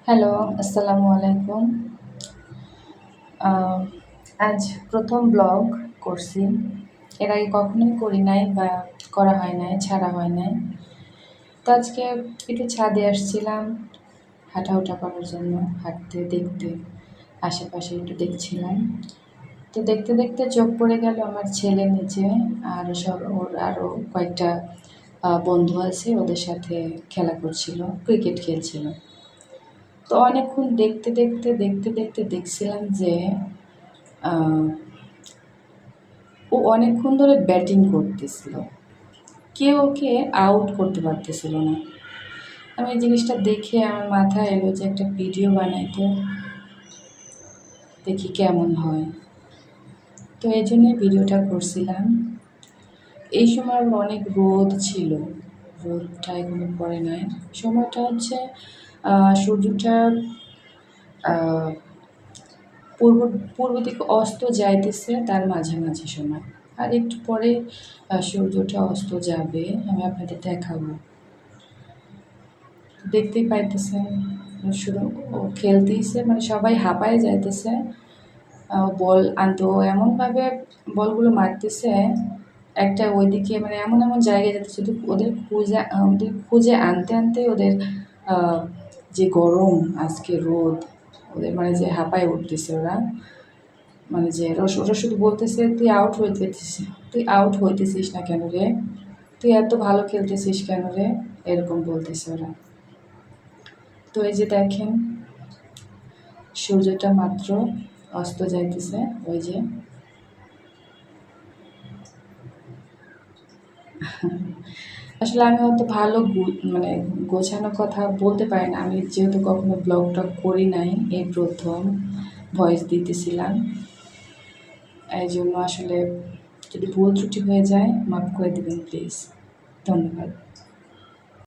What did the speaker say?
Hello, আসসালামু আলাইকুম। আ আজ ১ম ব্লগ করছি। এর আগে কখনোই করি নাই বা করা হয় নাই, ছাড়া হয় নাই। তো আজকে একটু ছাদে আসছিলাম হাঁটাহুটা করার জন্য, হাঁটতে, দেখতে, আশেপাশে একটু দেখছিলাম। তো দেখতে, দেখতে চোখ পড়ে গেল আমার ছেলের নিচে। আর ওর আরও কয়েকটা বন্ধু আছে, ওদের সাথে খেলা করছিল, ক্রিকেট খেলছিল। তো অনেকক্ষণ দেখতে দেখছিলাম যে আ ও অনেকক্ষণ ধরে ব্যাটিং করতেছিল। কেউ ওকে আউট করতে পারতেছিল না। আমি এই জিনিসটা দেখে আমার মাথায় এলো যে একটা ভিডিও বানাই তো, দেখি কেমন হয়। তো এজন্যই ভিডিওটা করছিলাম। এই সময় আবার অনেক রোদ ছিল। রোদটা এখনো পড়ে নাই। সময়টা হচ্ছে সূর্যটা আ পূর্ব পূর্ব দিকে অস্ত যাইতেছে তার মাঝামাঝি সময়। আর একটু পরে সূর্যটা অস্ত যাবে। আমি আপনাদের দেখাবো। দেখতেই পাইতেছেন শুধু ও খেলতেইছে মানে সবাই হাঁপায় যাইতেছে। বল আনতে ও এমনভাবে বলগুলো মারতেছে, একটা ওইদিকে মানে এমন জায়গায় যাইতেছে ওদের খুঁজে আনতে ওদের আ যে গরম আজকে রোদ, ওদের মানে যে হাঁপায় উঠতেছে ওরা। মানে যে ওরা শুধু বলতেছে, তুই আউট হইতেছিস না কেন রে? তুই এত ভালো খেলতেছিস কেন রে? এরকম বলতেছে ওরা। তো এই যে দেখেন সূর্যটা মাত্র অস্ত যাইতেছে, ওই যে। আসলে আমি অত ভালো মানে গোছানো কথা বলতে পারি না। আমি যেহেতু কখনো ব্লগ-টগ করি নাই, এই ১ম ভয়েস দিতেছিলাম। এইজন্য আসলে যদি ভুল ত্রুটি হয়ে যায় মাফ করে দিবেন প্লিজ। ধন্যবাদ।